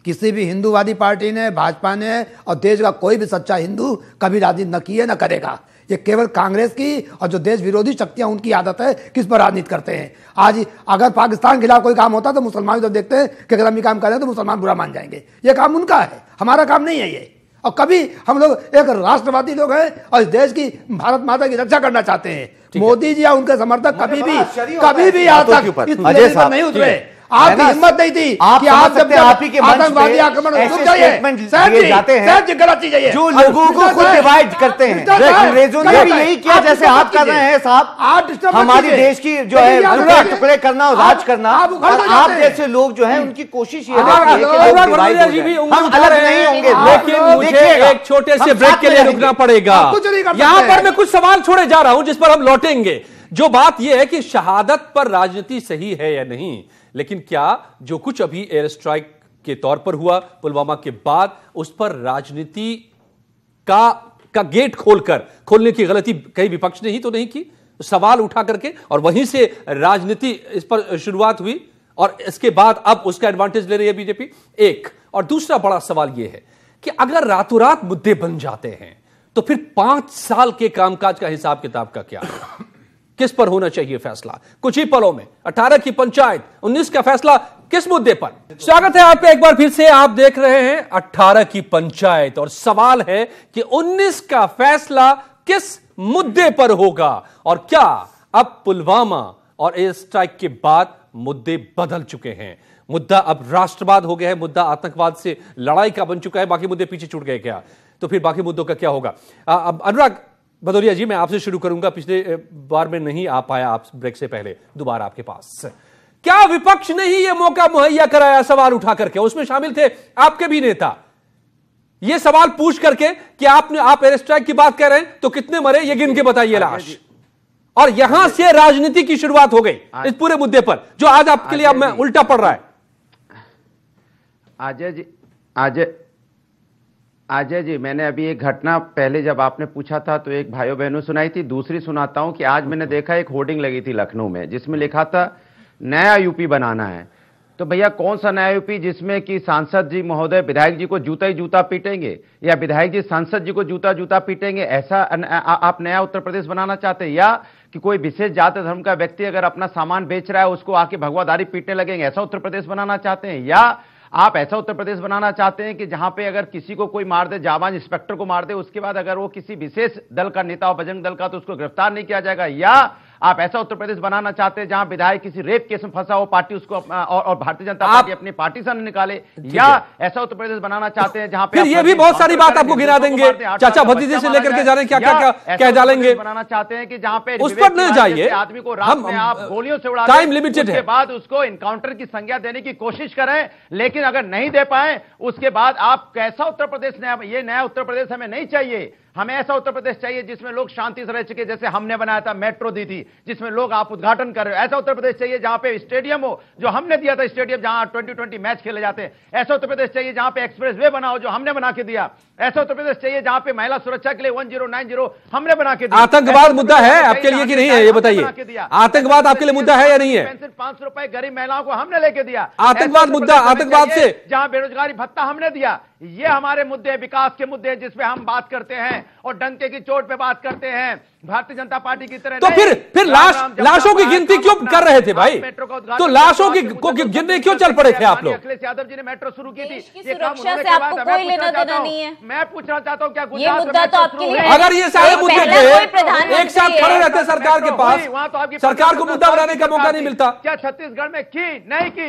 किसी भी हिंदूवादी पार्टी ने, भाजपा ने और देश का कोई भी सच्चा हिंदू कभी राजनीति न की है, न करेगा। ये केवल कांग्रेस की और जो देश विरोधी शक्तियां उनकी आदत है किस पर राजनीति करते हैं। आज अगर पाकिस्तान के खिलाफ कोई काम होता तो मुसलमान जब देखते हैं कि अगर हम ये काम करें तो मुसलमान बुरा मान जाएंगे। ये काम उनका है, हमारा काम नहीं है ये। और कभी हम लोग एक राष्ट्रवादी लोग हैं और इस देश की, भारत माता की रक्षा करना चाहते हैं। मोदी जी या उनके समर्थक कभी भी आज तक इस लेवल पर नहीं उतरे। आपकी हिम्मत नहीं थी कि आप जब आतंकवादी आक्रमण जाते हैं, गलत चीज है जो लोगों को खुद डिवाइड करते हैं। अंग्रेजों ने भी यही किया जैसे आप कर रहे हैं साहब। हमारी देश की जो है टुकड़े करना और राज करना, और आप जैसे लोग जो है उनकी कोशिश ये रहती है कि लोग डिवाइड हो जाएं। हम अलग नहीं होंगे। लेकिन मुझे एक छोटे से ब्रेक के लिए रुकना पड़ेगा। यहां पर मैं कुछ सवाल छोड़े जा रहा हूं जिस पर हम लौटेंगे। जो बात यह है कि शहादत पर राजनीति सही है या नहीं, लेकिन क्या जो कुछ अभी एयर स्ट्राइक के तौर पर हुआ पुलवामा के बाद, उस पर राजनीति का गेट खोलने की गलती कई विपक्ष ने ही तो नहीं की, सवाल उठा करके, और वहीं से राजनीति इस पर शुरुआत हुई और इसके बाद अब उसका एडवांटेज ले रही है बीजेपी। एक और दूसरा बड़ा सवाल यह है कि अगर रातों रात मुद्दे बन जाते हैं तो फिर 5 साल के कामकाज का हिसाब किताब का क्या? किस पर होना चाहिए फैसला? कुछ ही पलों में 18 की पंचायत, 19 का फैसला किस मुद्दे पर? स्वागत है आपका एक बार फिर से। आप देख रहे हैं 18 की पंचायत और सवाल है कि 19 का फैसला किस मुद्दे पर होगा, और क्या अब पुलवामा और एयर स्ट्राइक के बाद मुद्दे बदल चुके हैं? मुद्दा अब राष्ट्रवाद हो गया है, मुद्दा आतंकवाद से लड़ाई का बन चुका है, बाकी मुद्दे पीछे छूट गए क्या? तो फिर बाकी मुद्दों का क्या होगा? अब अनुराग भदौरिया जी, मैं आपसे शुरू करूंगा। पिछले बार में नहीं आ पाया आप ब्रेक से पहले, दोबारा आपके पास। क्या विपक्ष ने ही यह मौका मुहैया कराया सवाल उठा करके? उसमें शामिल थे आपके भी नेता, यह सवाल पूछ करके कि आप एयर स्ट्राइक की बात कर रहे हैं तो कितने मरे ये गिन के बताइए लाश, और यहां से राजनीति की शुरुआत हो गई इस पूरे मुद्दे पर, जो आज आपके लिए अब मैं उल्टा पड़ रहा है। अजय जी, मैंने अभी एक घटना पहले जब आपने पूछा था तो एक भाइयों बहनों सुनाई थी। दूसरी सुनाता हूं कि आज मैंने देखा एक होर्डिंग लगी थी लखनऊ में जिसमें लिखा था नया यूपी बनाना है। तो भैया कौन सा नया यूपी जिसमें कि सांसद जी महोदय विधायक जी को जूता ही जूता पीटेंगे, या विधायक जी सांसद जी को जूता जूता पीटेंगे? ऐसा आप नया उत्तर प्रदेश बनाना चाहते हैं? या कि कोई विशेष जाति धर्म का व्यक्ति अगर अपना सामान बेच रहा है उसको आके भगवादारी पीटने लगेंगे, ऐसा उत्तर प्रदेश बनाना चाहते हैं? या आप ऐसा उत्तर प्रदेश बनाना चाहते हैं कि जहां पे अगर किसी को कोई मार दे, जाबाज इंस्पेक्टर को मार दे, उसके बाद अगर वो किसी विशेष दल का नेता हो, बजरंग दल का, तो उसको गिरफ्तार नहीं किया जाएगा? या आप ऐसा उत्तर प्रदेश बनाना चाहते हैं जहां विधायक किसी रेप केस में फंसा हो, पार्टी उसको और भारतीय जनता पार्टी अपनी पार्टी से निकाले? या ऐसा उत्तर प्रदेश बनाना चाहते हैं जहां पे फिर ये भी बहुत सारी बात आपको गिना देंगे, चाचा भतीजे से लेकर के जाने क्या क्या कह डालेंगे? बनाना चाहते हैं कि जहां पे उस पर न जाइए, आदमी को रात में आप गोलियों से उड़ा टाइम लिमिटेड है, उसके बाद उसको इनकाउंटर की संज्ञा देने की कोशिश करें, लेकिन अगर नहीं दे पाए उसके बाद आप कैसा उत्तर प्रदेश? ये नया उत्तर प्रदेश हमें नहीं चाहिए। हमें ऐसा उत्तर प्रदेश चाहिए जिसमें लोग शांति से रह सके, जैसे हमने बनाया था, मेट्रो दी थी जिसमें लोग आप उद्घाटन कर रहे हो। ऐसा उत्तर प्रदेश चाहिए जहां पे स्टेडियम हो, जो हमने दिया था, स्टेडियम जहां 2020 मैच खेले जाते हैं। ऐसा उत्तर प्रदेश चाहिए जहां पे एक्सप्रेस वे बनाओ, जो हमने बना के दिया। ऐसा उत्तर प्रदेश चाहिए जहां पे महिला सुरक्षा के लिए 1090 हमने बना के दिया। आतंकवाद मुद्दा है आपके लिए कि नहीं है, ये बताइए। आतंकवाद आपके लिए मुद्दा है या नहीं है? पेंशन 500 रुपए गरीब महिलाओं को हमने लेके दिया। आतंकवाद मुद्दा, आतंकवाद से जहां बेरोजगारी भत्ता हमने दिया। ये हमारे मुद्दे, विकास के मुद्दे जिसपे हम बात करते हैं और डंके की चोट पे बात करते हैं। भारतीय जनता पार्टी की तरह तो फिर लाशों की गिनती क्यों कर रहे थे भाई? तो लाशों की गिनती क्यों चल पड़े थे आप लोग? अखिलेश यादव जी ने मेट्रो शुरू की थी, ये काम उन्होंने के बाद कोई लेना देना नहीं है। मैं पूछना चाहता हूँ क्या ये मुद्दा तो आपके लिए, अगर ये सारे मुद्दे थे एक साथ खड़े रहते सरकार के पास, सरकार को मुद्दा बनाने का मौका नहीं मिलता। क्या छत्तीसगढ़ में की नहीं की?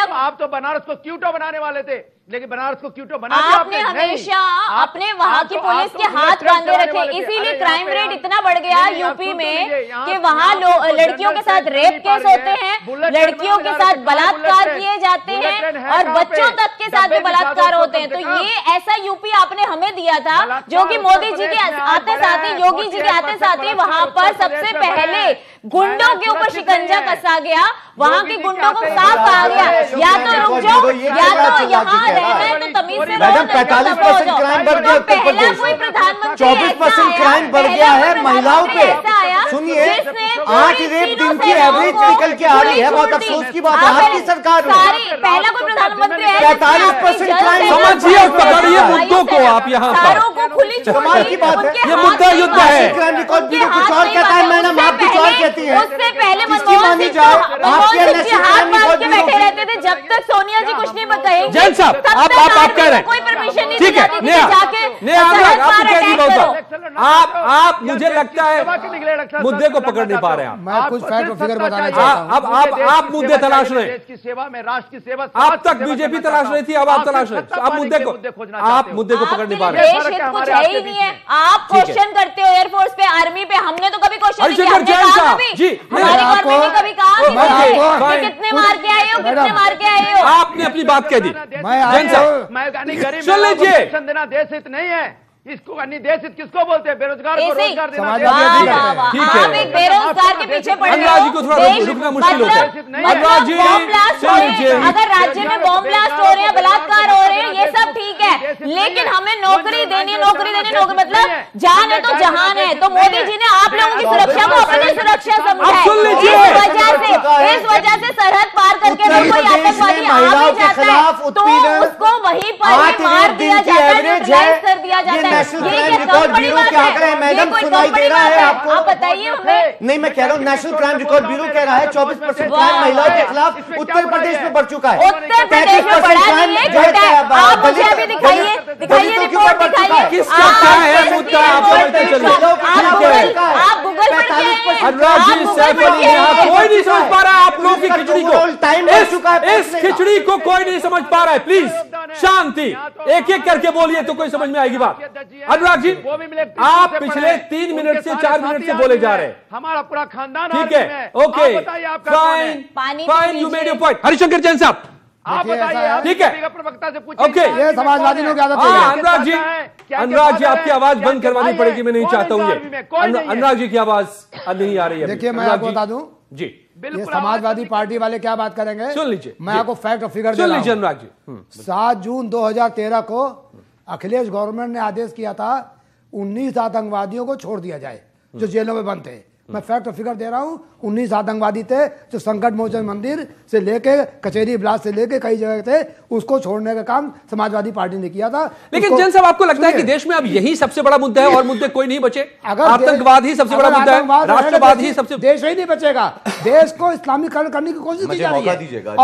आप तो बनारस को क्यूटो बनाने वाले थे। लेकिन बनारस को क्यूटो बना दिया आपने हमेशा अपने वहां की पुलिस के हाथ बांधे रखे, इसीलिए क्राइम रेट इतना बढ़ गया यूपी में कि वहां लड़कियों के साथ रेप केस होते हैं, लड़कियों के साथ बलात्कार किए जाते हैं और बच्चों तक के साथ भी बलात्कार होते हैं। तो ये ऐसा यूपी आपने हमें दिया था जो कि मोदी जी के आते साथ ही, योगी जी के आते साथ ही वहां पर सबसे पहले गुंडों के ऊपर शिकंजा कसा गया, वहां के गुंडों को साफ कहा गया या तो रुक जाओ या तो यहाँ रहना है तो तमीज से मैडम 45% क्राइम बढ़ गया उत्तर प्रदेश में, 24% क्राइम बढ़ गया है महिलाओं पे। सुनिए 8 रेप दिन की एवरेज निकल के आ रही है, बहुत अफसोस की बात है आपकी सरकार में। पहला कोई प्रधानमंत्री 45% क्राइम। समझिए पकड़िए मुद्दों को आप यहाँ पर, कमाल की बात है, ये मुद्दा युद्ध है। क्राइम रिकॉर्ड ब्यूरो कुछ और कहता है, मैडम आप कुछ और कहती है। उससे पहले किसकी मानी जाए? आपके के बैठे रहते थे जब तक सोनिया जी कुछ नहीं कहेंगे। जैन साहब आप कह रहे हैं, कोई परमिशन नहीं ठीक है, आपको क्या जी बहुत आप मुझे लगता है मुद्दे को पकड़ नहीं पा रहे हैं। मैं कुछ फैक्ट फिगर बताना चाहता हूं। अब आप मुद्दे तलाश रहे हैं, देश की सेवा में, राष्ट्र की सेवा। अब तक बीजेपी तलाश रही थी, अब आप तलाश रहे, आप मुद्दे को पकड़ नहीं पा रहे हैं। देश हित कुछ है ही नहीं है। आप क्वेश्चन करते हो एयरफोर्स पे, आर्मी पे, हमने तो कभी क्वेश्चन नहीं किया। हमने कहा कभी, हमारी गवर्नमेंट ने कभी कहा कि कितने मार के आए हो, कितने मार के आए हो। आपने अपनी बात कह दी। गरीब सुन लीजिए, देना देश हित नहीं है, इसको देश हित किसको बोलते हैं? बेरोजगार को रोजगार देना। आप एक बेरोजगार के पीछे पड़ रहे हो। को थोड़ा रुकना मुश्किल होता है। बॉम्ब ब्लास्ट हो रहे हैं, अगर राज्य में बॉम्ब ब्लास्ट हो रहे हैं, बलात्कार हो रहे हैं, ये सब ठीक है, लेकिन हमें नौकरी देनी, नौकरी मतलब जान है तो जहान है। तो मोदी जी ने आप लोगों की सुरक्षा को अपनी सुरक्षा समझा है। इस वजह से सरहद पार करके अगर कोई आतंकवादी आ भी जाता है तो उसको वहीं पर मार दिया जाता है, न्यूट्रलाइज कर दिया जाता है। नेशनल क्राइम रिकॉर्ड ब्यूरो के आंकड़े मैडम सुनाई दे रहा है आपको? आप बताइए हमें। नहीं, मैं कह रहा हूँ नेशनल क्राइम रिकॉर्ड ब्यूरो कह रहा है 24% क्राइम महिलाओं के खिलाफ उत्तर प्रदेश में बढ़ चुका है। उत्तर प्रदेश में बढ़ा नहीं है, घटा है। आप मुझे अभी दिखाइए रिपोर्ट दिखाइए। किसका क्या है मुद्दा? आप गूगल पर कोई नहीं समझ पा रहा है आप लोगों की खिचड़ी को। इस खिचड़ी को कोई नहीं समझ पा रहा है। प्लीज शांति, एक एक करके बोलिए तो कोई समझ में आएगी बात। अनुराग जी, आप पिछले 3 मिनट से 4 मिनट से बोले जा रहे हैं। हमारा पूरा खानदान ठीक है, okay, fine, you made your point. Harishankar Jain साहब आप बताइए, ठीक है, प्रवक्ता से पूछिए। ओके, ये समाजवादी लोग ज्यादा अनुराग जी आपकी आवाज बंद करवानी पड़ेगी, मैं नहीं चाहता हूँ ये। अनुराग जी की आवाज नहीं आ रही है। देखिए मैं आपको बता दूं जी, ये समाजवादी पार्टी वाले क्या बात करेंगे, सुन लीजिए, मैं आपको फैक्ट और फिगर सुन लीजिए। अनुराग जी 7 जून 2013 को अखिलेश गवर्नमेंट ने आदेश किया था 19 आतंकवादियों को छोड़ दिया जाए जो जेलों में बंद थे। मैं फैक्ट और फिगर दे रहा हूं, 19 आतंकवादी थे जो संकट मोचन मंदिर से लेके कचेरी ब्लास्ट से लेके कई जगह थे, उसको छोड़ने का काम समाजवादी पार्टी ने किया था। लेकिन जैन साहब, आपको लगता है कि देश में अब यही सबसे बड़ा मुद्दा है और मुद्दे कोई नहीं बचे? आतंकवाद ही सबसे बड़ा मुद्दा है, राष्ट्रवाद ही सबसे, देश ही नहीं बचेगा। देश को इस्लामीकरण करने की कोशिश की जा रही है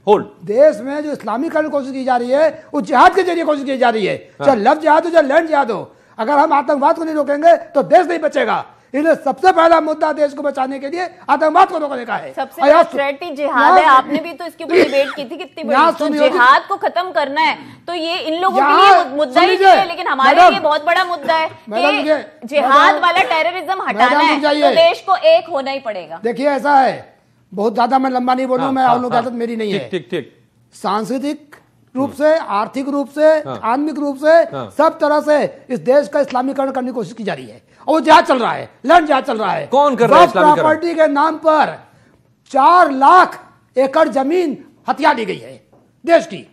और देश में जो इस्लामीकरण की कोशिश की जा रही है वो जिहाद के जरिए कोशिश की जा रही है। चाहे लव जिहाद हो चाहे लैंड जिहाद हो, अगर हम आतंकवाद को नहीं रोकेंगे तो देश नहीं बचेगा। इसलिए सबसे पहला मुद्दा देश को बचाने के लिए आतंकवाद को रोकने का है। सबसे बड़ा थ्रेट ही जिहाद है। आपने भी तो इसके ऊपर डिबेट की थी कितनी बड़ी। तो जिहाद को खत्म करना है तो ये इन लोगों के लिए मुद्दा ही नहीं है, लेकिन हमारे लिए बहुत बड़ा मुद्दा है कि जिहाद वाला टेररिज्म हटाना है तो देश को एक होना ही पड़ेगा। देखिए ऐसा है, बहुत ज्यादा मैं लंबा नहीं बोलूं, मैं आप लोगों की आदत मेरी नहीं है। ठीक, सांस्कृतिक रूप से, आर्थिक रूप से, आत्मिक रूप से, सब तरह से इस देश का इस्लामीकरण करने की कोशिश की जा रही है और वो जिहाद चल रहा है, लैंड जिहाद चल रहा है। कौन कर रहा है इस्लामीकरण? प्रॉपर्टी के नाम पर 4 लाख एकड़ जमीन हथिया ली गई है देश की,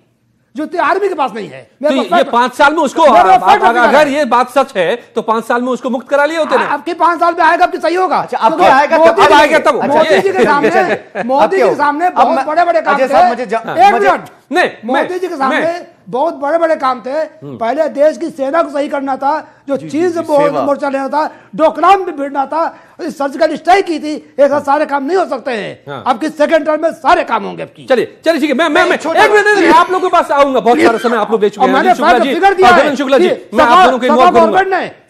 जो आर्मी के पास नहीं है। तो ये 5 साल में उसको, अगर ये बात सच है तो 5 साल में उसको मुक्त करा लिया होते हैं। आपके 5 साल में आएगा, आपकी सही होगा। अब आएगा तब मोदी जी के सामने बहुत बड़े बड़े काम थे। एक मिनट, मोदी जी के सामने बहुत बड़े बड़े काम थे। पहले देश की सेना को सही करना था, जो चीज मोर्चा लेना था, डोकलाम भी भिड़ना था, सर्जिकल स्ट्राइक की थी। ऐसा सारे काम नहीं हो सकते हैं। अब की सेकंड टर्म में सारे काम होंगे आपकी। चलिए ठीक है, मैं एक मिनट आप लोगों के पास आऊंगा, बहुत सारा समय आप लोग दे चुके हैं। शुक्ला जी, मैं आप दोनों को इन्वॉल्व करूंगा।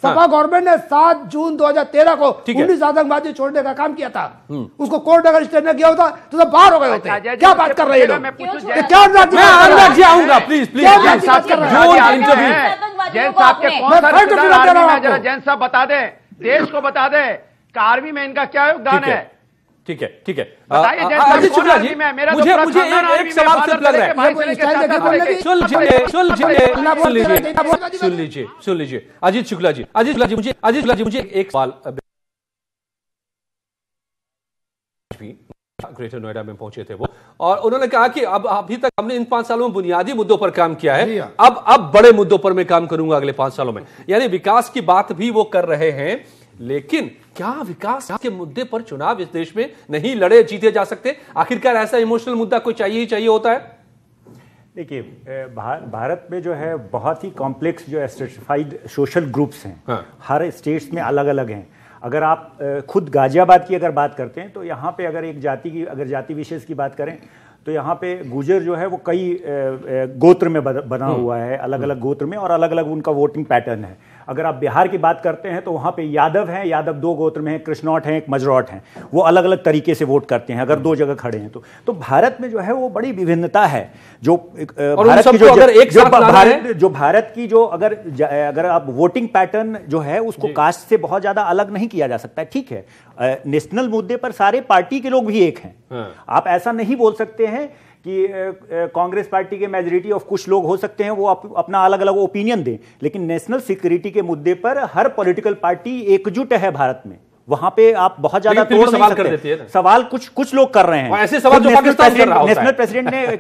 सपा गवर्नमेंट ने 7 जून 2013 को 19 आतंकवादी छोड़ने का काम किया था। उसको कोर्ट अगर स्टे न किया होता तो सब बाहर हो गए होते। क्या बात कर रहे हैं लोग? क्या अनुराग जी आऊंगा, प्लीज प्लीज। जैन साहब के जैन साहब बता दें, देश को बता दें कि आर्मी में इनका क्या योगदान है। ठीक है, ठीक है। अजीत शुक्ला जी, मुझे एक सवाल सिर्फ लग रहा है। सुन लीजिए अजीत शुक्ला जी, मुझे एक सवाल। ग्रेटर नोएडा में पहुंचे थे वो, और उन्होंने कहा कि अब अभी तक हमने इन 5 सालों में बुनियादी मुद्दों पर काम किया है, अब बड़े मुद्दों पर मैं काम करूंगा अगले 5 सालों में। यानी विकास की बात भी वो कर रहे हैं, लेकिन क्या विकास के मुद्दे पर चुनाव इस देश में नहीं लड़े जीते जा सकते? आखिरकार ऐसा इमोशनल मुद्दा कोई चाहिए ही चाहिए होता है। देखिए, भारत में जो है बहुत ही कॉम्प्लेक्स जो स्ट्रेटिफाइड सोशल ग्रुप्स हैं। हाँ। हर स्टेट्स में अलग अलग हैं। अगर आप खुद गाजियाबाद की अगर बात करते हैं तो यहाँ पे अगर एक जाति विशेष की बात करें तो यहाँ पे गुजर जो है वो कई गोत्र में बना हुआ है, अलग अलग गोत्र में, और अलग अलग उनका वोटिंग पैटर्न है। अगर आप बिहार की बात करते हैं तो वहाँ पे यादव हैं, यादव 2 गोत्र में हैं, कृष्णौट हैं, एक मजरौट हैं, वो अलग अलग तरीके से वोट करते हैं अगर 2 जगह खड़े हैं तो भारत में जो है वो बड़ी विभिन्नता है। जो भारत की जो अगर आप वोटिंग पैटर्न जो है उसको कास्ट से बहुत ज्यादा अलग नहीं किया जा सकता है। ठीक है, नेशनल मुद्दे पर सारे पार्टी के लोग भी एक हैं। आप ऐसा नहीं बोल सकते हैं कि कांग्रेस पार्टी के मेजॉरिटी ऑफ कुछ लोग हो सकते हैं वो अपना अलग अलग ओपिनियन दें, लेकिन नेशनल सिक्योरिटी के मुद्दे पर हर पॉलिटिकल पार्टी एकजुट है भारत में। वहां पे आप बहुत ज्यादा तोड़ नहीं सकते। सवाल कुछ लोग कर रहे हैं। ऐसे सवाल जो पाकिस्तान कर रहा होता है।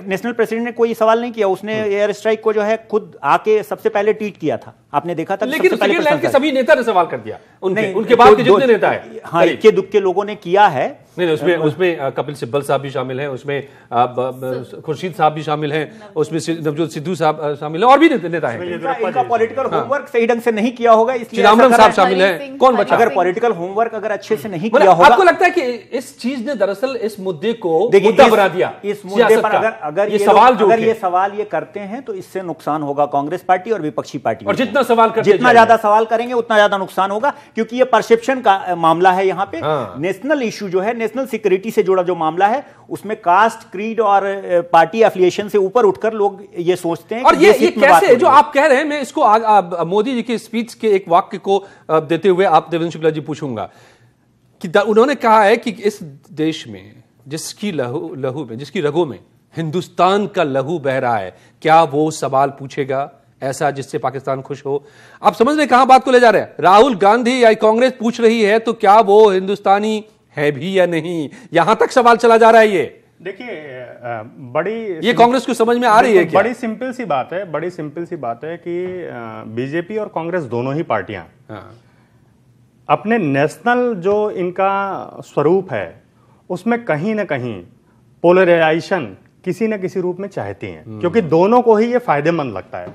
नेशनल प्रेसिडेंट ने कोई सवाल नहीं किया। उसने एयर स्ट्राइक को जो है खुद आके सबसे पहले ट्वीट किया था, आपने देखा था। लेकिन के सभी नेता ने सवाल कर दिया, उनके बाद के जितने नेता है, हाँ, इक्के दुक्के लोगों ने किया है। नहीं, उसमें कपिल सिब्बल साहब भी शामिल हैं, उसमें खुर्शीद साहब भी शामिल हैं, उसमें नवजोत सिद्धू साहब शामिल हैं, और भी नेता हैं। इनका पॉलिटिकल होमवर्क सही ढंग से नहीं किया होगा, इसलिए चिदम्बरम साहब शामिल हैं। कौन बचा? अगर पॉलिटिकल होमवर्क अगर अच्छे से नहीं किया होगा, आपको लगता है कि इस चीज ने दरअसल इस मुद्दे को मुद्दा बना दिया? इस मुद्दे पर अगर ये सवाल ये करते हैं तो इससे नुकसान होगा कांग्रेस पार्टी और विपक्षी पार्टी। और जितना ज्यादा सवाल करेंगे उतना ज्यादा नुकसान होगा, क्योंकि ये परसेप्शन का मामला है। यहाँ पे नेशनल इशू जो है, नेशनल सिक्योरिटी से जुड़ा जो मामला है, उसमें कास्ट, क्रीड और पार्टी एफिलिएशन से ऊपर उठकर लोग ये सोचते हैं। और ये कैसे जो आप कह रहे हैं, मैं इसको मोदी जी की स्पीच के एक वाक्य को देते हुए आप देवेंद्र शुक्ला जी पूछूंगा कि उन्होंने कहा है कि इस देश में जिसकी लहू में, जिसकी रगों में हिंदुस्तान का लहू बह रहा है, क्या वो सवाल पूछेगा ऐसा जिससे पाकिस्तान खुश हो? आप समझ रहे कहां बात को ले जा रहे हैं? राहुल गांधी या कांग्रेस पूछ रही है तो क्या वो हिंदुस्तानी है भी या नहीं, यहां तक सवाल चला जा रहा है। ये देखिए, ये कांग्रेस को समझ में आ रही है क्या? बड़ी सिंपल सी बात है कि बीजेपी और कांग्रेस दोनों ही पार्टियां अपने नेशनल जो इनका स्वरूप है उसमें कहीं ना कहीं पोलराइजेशन किसी न किसी रूप में चाहती हैं, क्योंकि दोनों को ही ये फायदेमंद लगता है।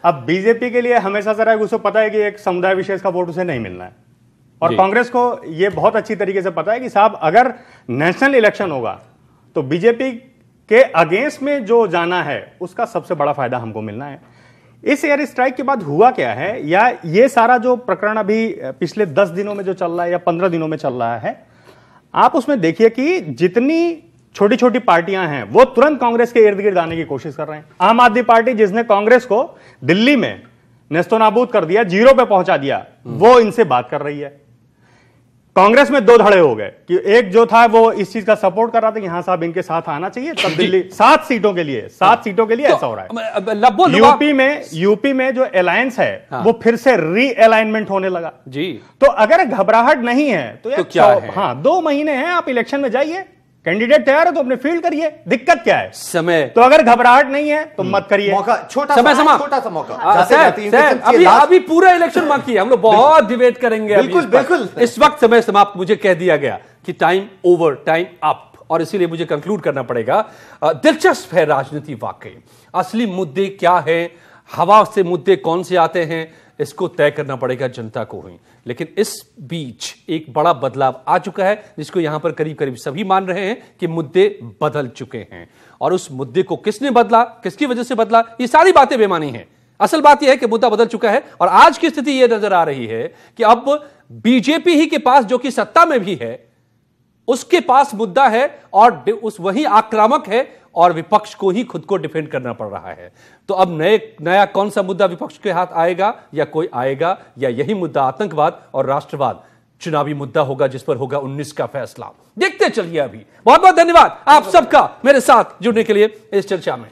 अब बीजेपी के लिए हमेशा से रहा है, उसको पता है कि एक समुदाय विशेष का वोट उसे नहीं मिलना है, और कांग्रेस को ये बहुत अच्छी तरीके से पता है कि साहब अगर नेशनल इलेक्शन होगा तो बीजेपी के अगेंस्ट में जो जाना है उसका सबसे बड़ा फायदा हमको मिलना है। इस एयर स्ट्राइक के बाद हुआ क्या है, या ये सारा जो प्रकरण अभी पिछले 10 दिनों में जो चल रहा है या 15 दिनों में चल रहा है, आप उसमें देखिए कि जितनी छोटी छोटी पार्टियां हैं वो तुरंत कांग्रेस के इर्द गिर्द आने की कोशिश कर रहे हैं। आम आदमी पार्टी जिसने कांग्रेस को दिल्ली में नेस्तोनाबूद कर दिया, 0 पे पहुंचा दिया, वो इनसे बात कर रही है। कांग्रेस में 2 धड़े हो गए कि एक जो था वो इस चीज का सपोर्ट कर रहा था कि हाँ साहब इनके साथ आना चाहिए, तब दिल्ली 7 सीटों के लिए ऐसा हो रहा है। यूपी में जो अलायंस है वो फिर से री अलाइनमेंट होने लगा जी। तो अगर घबराहट नहीं है तो क्या है? हाँ, 2 महीने हैं, आप इलेक्शन में जाइए, कैंडिडेट तैयार है तो अपने फील्ड करिए, दिक्कत क्या है? समय। तो अगर घबराहट नहीं है तो मत करिए, छोटा सा मौका। अभी पूरा इलेक्शन बाकी है, हम लोग बहुत डिबेट करेंगे। बिल्कुल इस वक्त समय समाप्त, मुझे कह दिया गया कि टाइम ओवर, टाइम अप, और इसीलिए मुझे कंक्लूड करना पड़ेगा। दिलचस्प है राजनीति वाकई, असली मुद्दे क्या है, हवा से मुद्दे कौन से आते हैं, इसको तय करना पड़ेगा जनता को ही। लेकिन इस बीच एक बड़ा बदलाव आ चुका है, जिसको यहां पर करीब करीब सभी मान रहे हैं कि मुद्दे बदल चुके हैं। और उस मुद्दे को किसने बदला, किसकी वजह से बदला, ये सारी बातें बेमानी हैं। असल बात यह है कि मुद्दा बदल चुका है और आज की स्थिति यह नजर आ रही है कि अब बीजेपी ही के पास, जो कि सत्ता में भी है, उसके पास मुद्दा है और वही आक्रामक है और विपक्ष को ही खुद को डिफेंड करना पड़ रहा है। तो अब नया कौन सा मुद्दा विपक्ष के हाथ आएगा, या कोई आएगा, या यही मुद्दा आतंकवाद और राष्ट्रवाद चुनावी मुद्दा होगा जिस पर होगा 19 का फैसला। देखते चलिए। अभी बहुत बहुत धन्यवाद आप सबका मेरे साथ जुड़ने के लिए इस चर्चा में।